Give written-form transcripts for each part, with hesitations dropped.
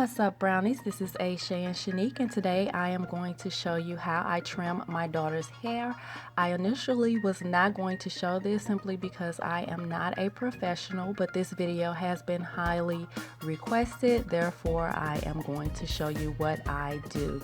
What's up, brownies? This is Shay and Shaunic, and today I am going to show you how I trim my daughter's hair. I initially was not going to show this simply because I am not a professional, but this video has been highly requested, therefore I am going to show you what I do.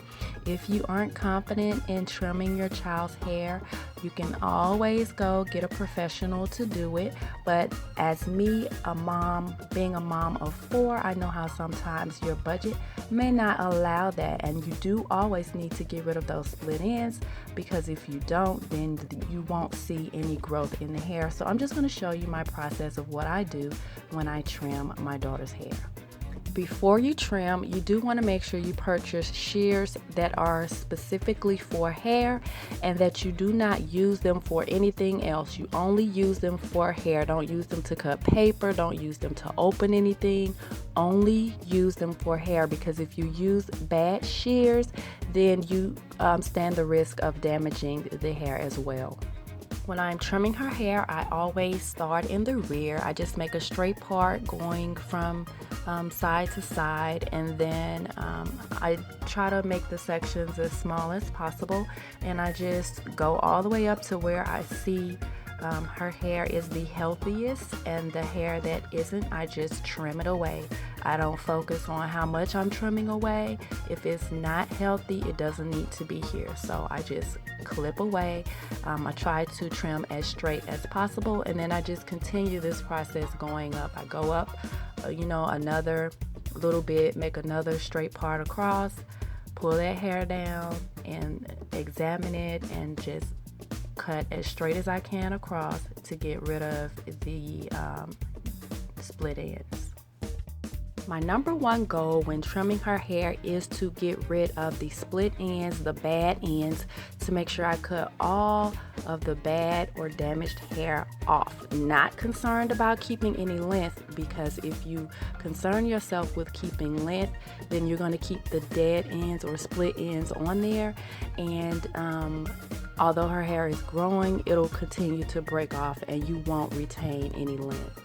If you aren't confident in trimming your child's hair, you can always go get a professional to do it, but as me, a mom, being a mom of 4, I know how sometimes your budget may not allow that, and you do always need to get rid of those split ends, because if you don't, then you won't see any growth in the hair. So I'm just going to show you my process of what I do when I trim my daughter's hair. Before you trim, you do want to make sure you purchase shears that are specifically for hair and that you do not use them for anything else. You only use them for hair. Don't use them to cut paper. Don't use them to open anything. Only use them for hair, because if you use bad shears, then you stand the risk of damaging the hair as well. When I'm trimming her hair, I always start in the rear. I just make a straight part going from side to side, and then I try to make the sections as small as possible, and I just go all the way up to where I see her hair is the healthiest, and the hair that isn't, I just trim it away. I don't focus on how much I'm trimming away. If it's not healthy, it doesn't need to be here, so I just clip away. I try to trim as straight as possible, and then I just continue this process going up. I go up another little bit, make another straight part across, pull that hair down and examine it, and just cut as straight as I can across to get rid of the split ends. My number one goal when trimming her hair is to get rid of the split ends, the bad ends, to make sure I cut all of the bad or damaged hair off. Not concerned about keeping any length, because if you concern yourself with keeping length, then you're going to keep the dead ends or split ends on there, and although her hair is growing, it'll continue to break off and you won't retain any length.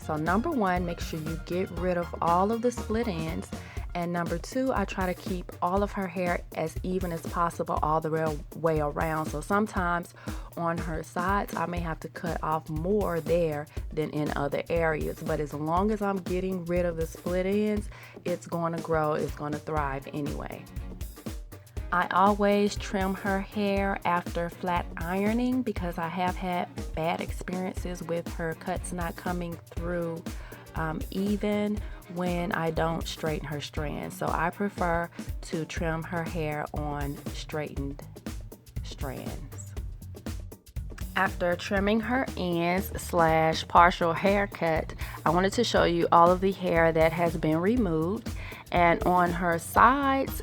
So number one, make sure you get rid of all of the split ends. And number two, I try to keep all of her hair as even as possible all the way around. So sometimes on her sides, I may have to cut off more there than in other areas. But as long as I'm getting rid of the split ends, it's going to grow, it's going to thrive anyway. I always trim her hair after flat ironing, because I have had bad experiences with her cuts not coming through even when I don't straighten her strands. So I prefer to trim her hair on straightened strands. After trimming her ends / partial haircut, I wanted to show you all of the hair that has been removed. And on her sides,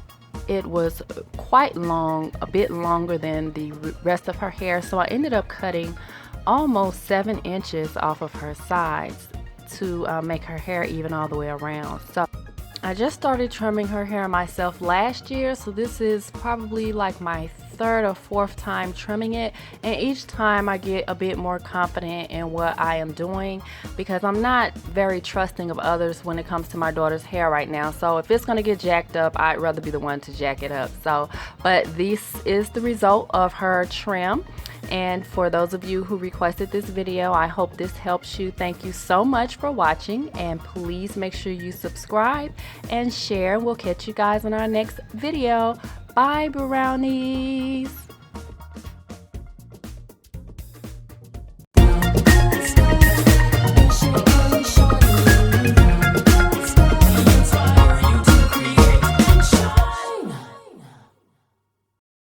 it was quite long, a bit longer than the rest of her hair, so I ended up cutting almost 7 inches off of her sides to make her hair even all the way around. So I just started trimming her hair myself last year, so this is probably like my 3rd or 4th time trimming it, and each time I get a bit more confident in what I am doing, because I'm not very trusting of others when it comes to my daughter's hair right now. So if it's going to get jacked up, I'd rather be the one to jack it up. But this is the result of her trim. And for those of you who requested this video, I hope this helps you. Thank you so much for watching, and please make sure you subscribe and share. We'll catch you guys in our next video. Bye, brownies.